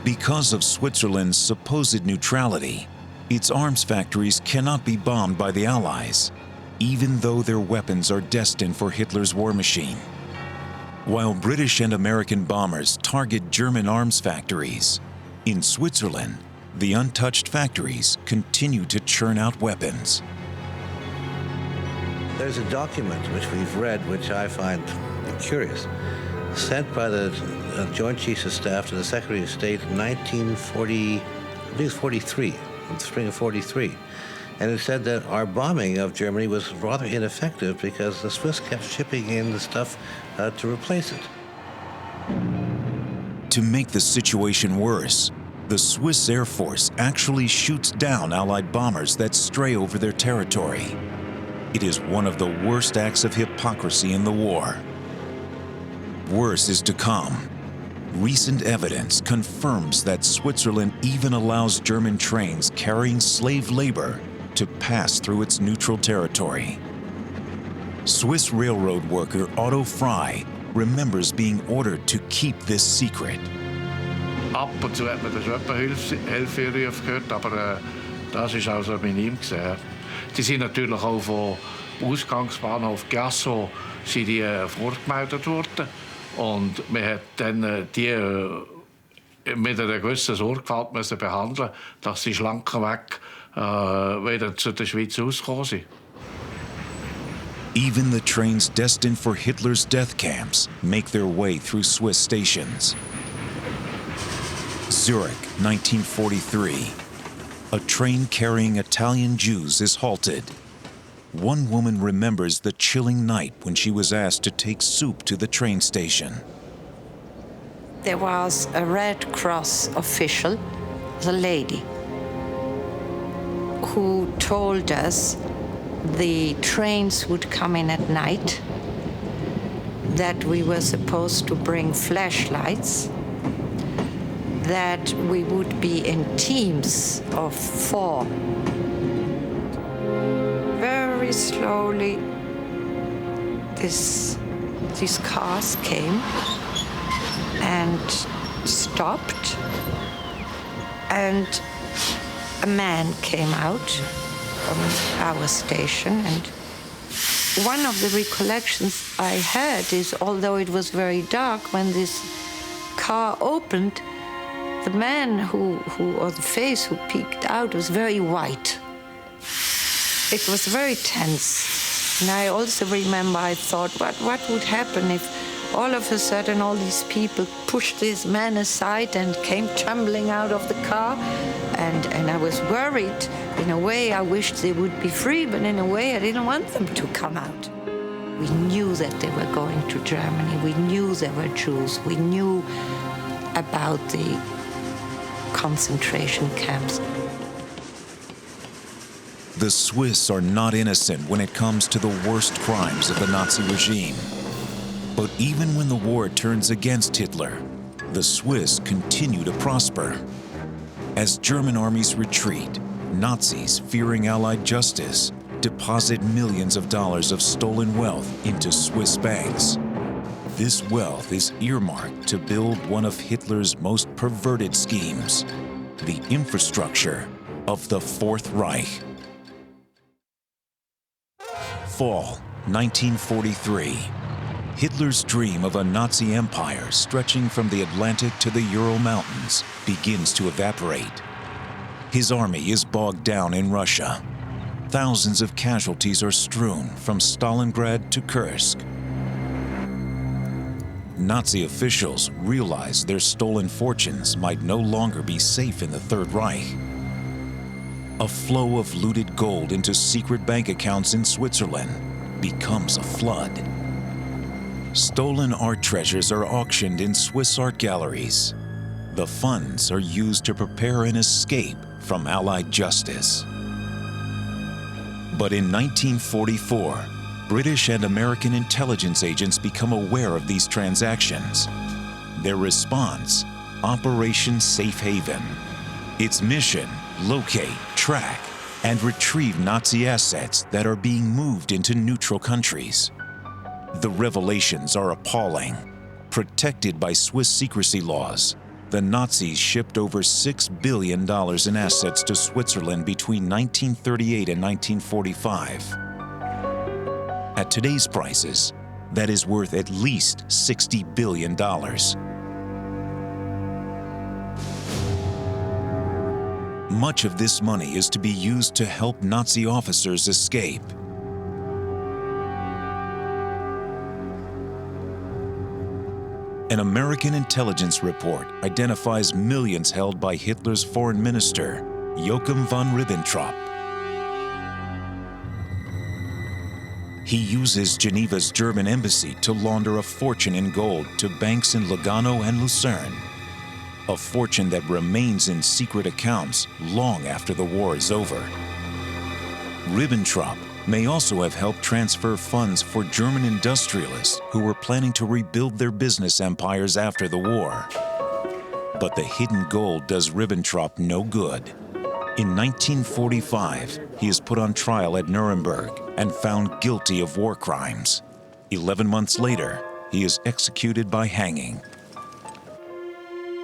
Because of Switzerland's supposed neutrality, its arms factories cannot be bombed by the Allies, even though their weapons are destined for Hitler's war machine. While British and American bombers target German arms factories, in Switzerland, the untouched factories continue to churn out weapons. There's a document which we've read, which I find curious, sent by the Joint Chiefs of Staff to the Secretary of State in 1940, I think it's 43, in the spring of 43. And it said that our bombing of Germany was rather ineffective because the Swiss kept shipping in the stuff to replace it. To make the situation worse, the Swiss Air Force actually shoots down Allied bombers that stray over their territory. It is one of the worst acts of hypocrisy in the war. Worse is to come. Recent evidence confirms that Switzerland even allows German trains carrying slave labor to pass through its neutral territory. Swiss railroad worker Otto Frey remembers being ordered to keep this secret. Ab und zu hat man das etwa Hilferufe gehört, aber das ist also minim gesehen. Die sind natürlich auch vom Ausgangsbahnhof Gasso sind die vorgemeldet worden. Und man hat dann die mit einer gewissen Sorgfalt müssen behandeln, dass sie schlankenweg wieder zu der Schweiz ausgekommen sind. Even the trains destined for Hitler's death camps make their way through Swiss stations. Zurich, 1943. A train carrying Italian Jews is halted. One woman remembers the chilling night when she was asked to take soup to the train station. There was a Red Cross official, the lady, who told us the trains would come in at night, that we were supposed to bring flashlights, that we would be in teams of 4. Very slowly, these cars came and stopped, and a man came out from our station, and one of the recollections I had is, although it was very dark, when this car opened, the man or the face who peeked out was very white. It was very tense. And I also remember I thought, what would happen if all of a sudden all these people pushed this man aside and came tumbling out of the car? And I was worried. In a way, I wished they would be free, but in a way, I didn't want them to come out. We knew that they were going to Germany. We knew they were Jews. We knew about the concentration camps. The Swiss are not innocent when it comes to the worst crimes of the Nazi regime. But even when the war turns against Hitler, the Swiss continue to prosper. As German armies retreat, Nazis, fearing Allied justice, deposit millions of dollars of stolen wealth into Swiss banks. This wealth is earmarked to build one of Hitler's most perverted schemes, the infrastructure of the Fourth Reich. Fall, 1943. Hitler's dream of a Nazi empire stretching from the Atlantic to the Ural Mountains begins to evaporate. His army is bogged down in Russia. Thousands of casualties are strewn from Stalingrad to Kursk. Nazi officials realize their stolen fortunes might no longer be safe in the Third Reich. A flow of looted gold into secret bank accounts in Switzerland becomes a flood. Stolen art treasures are auctioned in Swiss art galleries. The funds are used to prepare an escape from Allied justice. But in 1944, British and American intelligence agents become aware of these transactions. Their response, Operation Safe Haven. Its mission, locate, track, and retrieve Nazi assets that are being moved into neutral countries. The revelations are appalling. Protected by Swiss secrecy laws, the Nazis shipped over $6 billion in assets to Switzerland between 1938 and 1945. At today's prices, that is worth at least $60 billion. Much of this money is to be used to help Nazi officers escape. An American intelligence report identifies millions held by Hitler's foreign minister, Joachim von Ribbentrop. He uses Geneva's German embassy to launder a fortune in gold to banks in Lugano and Lucerne, a fortune that remains in secret accounts long after the war is over. Ribbentrop may also have helped transfer funds for German industrialists who were planning to rebuild their business empires after the war. But the hidden gold does Ribbentrop no good. In 1945, he is put on trial at Nuremberg and found guilty of war crimes. 11 months later, he is executed by hanging.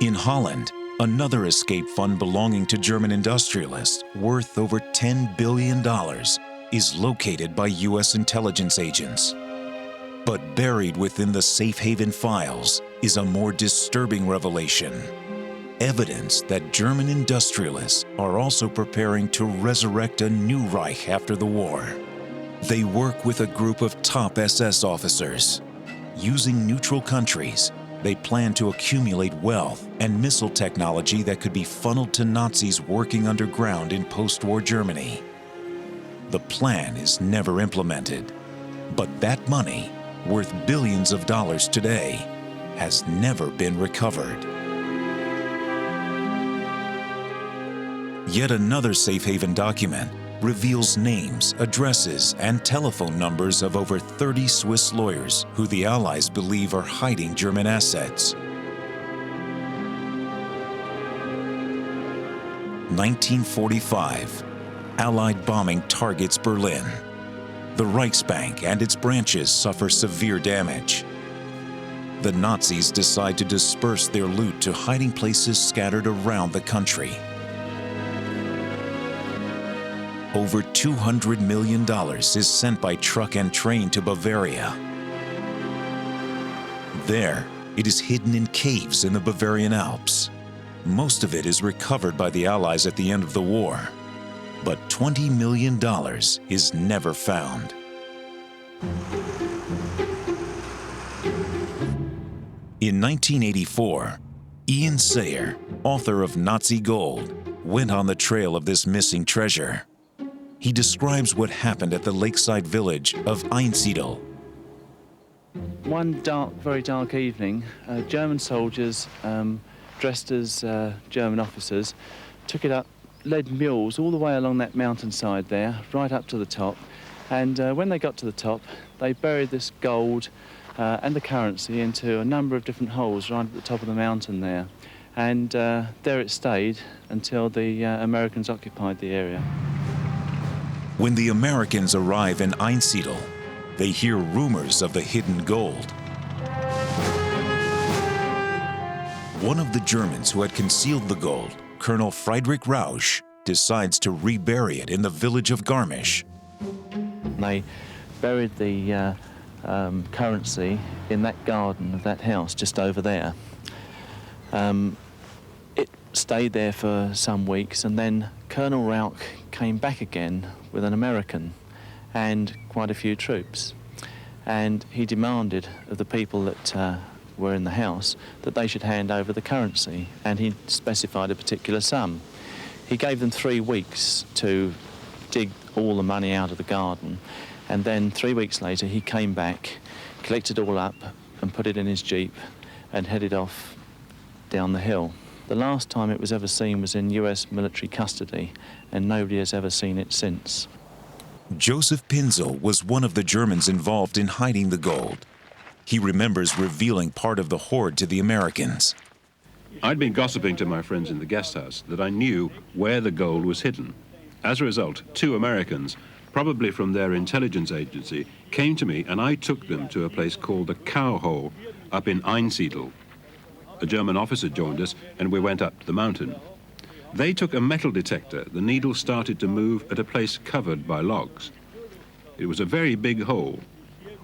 In Holland, another escape fund belonging to German industrialists, worth over $10 billion, is located by U.S. intelligence agents. But buried within the safe haven files is a more disturbing revelation: evidence that German industrialists are also preparing to resurrect a new Reich after the war. They work with a group of top SS officers. Using neutral countries, they plan to accumulate wealth and missile technology that could be funneled to Nazis working underground in post-war Germany. The plan is never implemented, but that money, worth billions of dollars today, has never been recovered. Yet another safe haven document reveals names, addresses, and telephone numbers of over 30 Swiss lawyers who the Allies believe are hiding German assets. 1945, Allied bombing targets Berlin. The Reichsbank and its branches suffer severe damage. The Nazis decide to disperse their loot to hiding places scattered around the country. Over $200 million is sent by truck and train to Bavaria. There, it is hidden in caves in the Bavarian Alps. Most of it is recovered by the Allies at the end of the war, but $20 million is never found. In 1984, Ian Sayer, author of Nazi Gold, went on the trail of this missing treasure. He describes what happened at the lakeside village of Einsiedel. One very dark evening, German soldiers, dressed as German officers, took it up, led mules all the way along that mountainside there, right up to the top. And when they got to the top, they buried this gold and the currency into a number of different holes right at the top of the mountain there. And there it stayed until the Americans occupied the area. When the Americans arrive in Einsiedel, they hear rumors of the hidden gold. One of the Germans who had concealed the gold, Colonel Friedrich Rausch, decides to rebury it in the village of Garmisch. They buried the currency in that garden of that house just over there. It stayed there for some weeks, and then Colonel Rauch came back again with an American and quite a few troops. And he demanded of the people that were in the house that they should hand over the currency, and he specified a particular sum. He gave them 3 weeks to dig all the money out of the garden, and then 3 weeks later he came back, collected it all up and put it in his jeep and headed off down the hill. The last time it was ever seen was in US military custody, and nobody has ever seen it since. Joseph Pinzel was one of the Germans involved in hiding the gold. He remembers revealing part of the hoard to the Americans. I'd been gossiping to my friends in the guest house that I knew where the gold was hidden. As a result, 2 Americans, probably from their intelligence agency, came to me, and I took them to a place called the Cow Hole up in Einsiedel. a German officer joined us, and we went up the mountain. They took a metal detector. The needle started to move at a place covered by logs. It was a very big hole.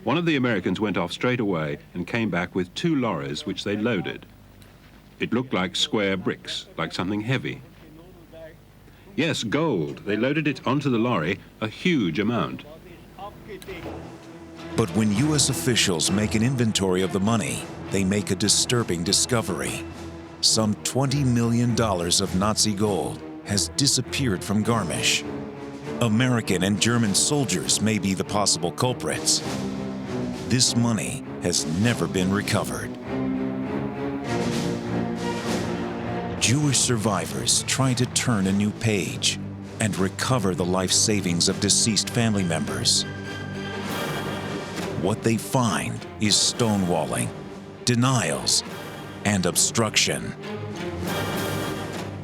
One of the Americans went off straight away and came back with 2 lorries which they loaded. It looked like square bricks, like something heavy. Yes, gold. They loaded it onto the lorry, a huge amount. But when U.S. officials make an inventory of the money, they make a disturbing discovery. Some $20 million of Nazi gold has disappeared from Garmisch. American and German soldiers may be the possible culprits. This money has never been recovered. Jewish survivors try to turn a new page and recover the life savings of deceased family members. What they find is stonewalling, denials, and obstruction.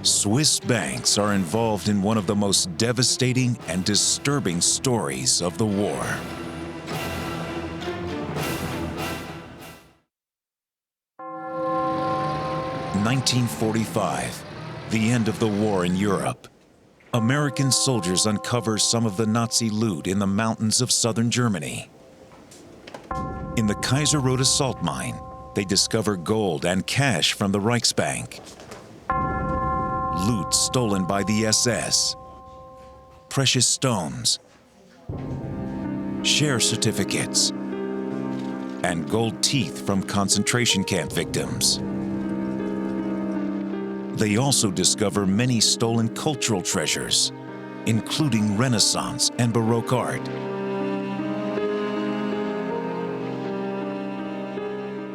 Swiss banks are involved in one of the most devastating and disturbing stories of the war. In 1945, the end of the war in Europe. American soldiers uncover some of the Nazi loot in the mountains of southern Germany. In the Kaiserroda salt mine, they discover gold and cash from the Reichsbank. Loot stolen by the SS. Precious stones. Share certificates. And gold teeth from concentration camp victims. They also discover many stolen cultural treasures, including Renaissance and Baroque art.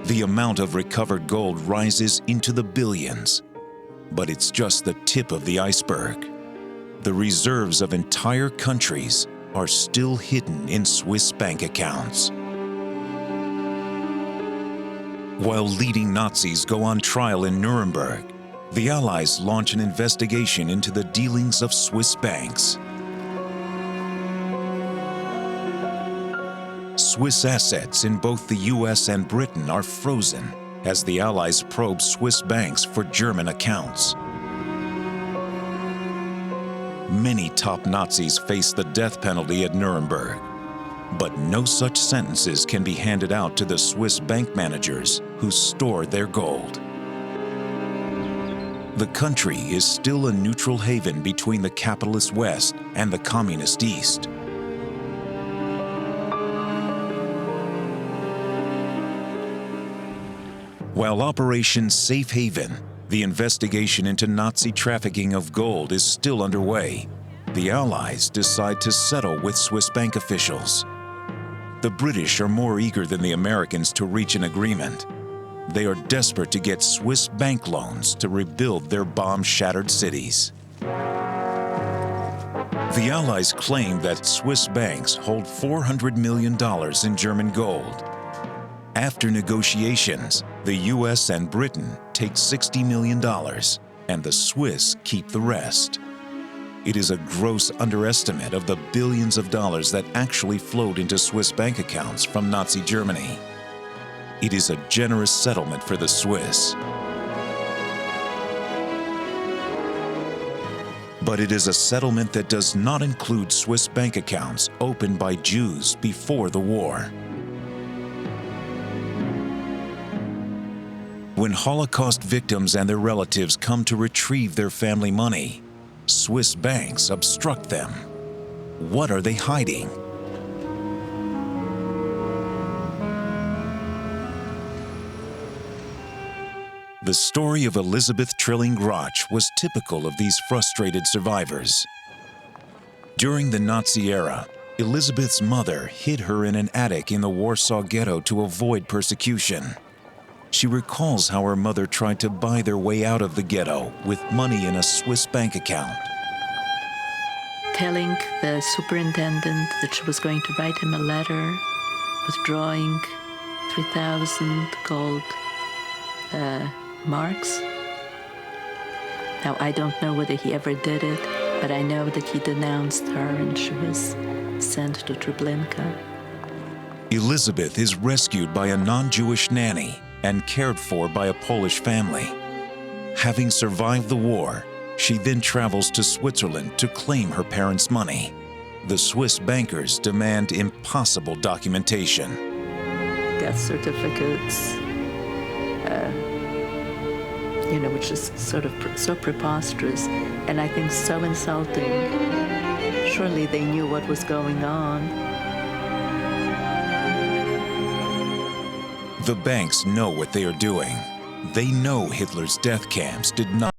The amount of recovered gold rises into the billions, but it's just the tip of the iceberg. The reserves of entire countries are still hidden in Swiss bank accounts. While leading Nazis go on trial in Nuremberg, the Allies launch an investigation into the dealings of Swiss banks. Swiss assets in both the US and Britain are frozen as the Allies probe Swiss banks for German accounts. Many top Nazis face the death penalty at Nuremberg, but no such sentences can be handed out to the Swiss bank managers who stored their gold. The country is still a neutral haven between the capitalist West and the communist East. While Operation Safe Haven, the investigation into Nazi trafficking of gold, is still underway, the Allies decide to settle with Swiss bank officials. The British are more eager than the Americans to reach an agreement. They are desperate to get Swiss bank loans to rebuild their bomb-shattered cities. The Allies claim that Swiss banks hold $400 million in German gold. After negotiations, the US and Britain take $60 million, and the Swiss keep the rest. It is a gross underestimate of the billions of dollars that actually flowed into Swiss bank accounts from Nazi Germany. It is a generous settlement for the Swiss. But it is a settlement that does not include Swiss bank accounts opened by Jews before the war. When Holocaust victims and their relatives come to retrieve their family money, Swiss banks obstruct them. What are they hiding? The story of Elizabeth Trilling-Groch was typical of these frustrated survivors. During the Nazi era, Elizabeth's mother hid her in an attic in the Warsaw Ghetto to avoid persecution. She recalls how her mother tried to buy their way out of the ghetto with money in a Swiss bank account. Telling the superintendent that she was going to write him a letter withdrawing 3,000 gold marks. Now, I don't know whether he ever did it, but I know that he denounced her and she was sent to Treblinka. Elizabeth is rescued by a non-Jewish nanny and cared for by a Polish family. Having survived the war, she then travels to Switzerland to claim her parents' money. The Swiss bankers demand impossible documentation. Death certificates, which is sort of so preposterous, and I think so insulting. Surely they knew what was going on. The banks know what they are doing. They know Hitler's death camps did not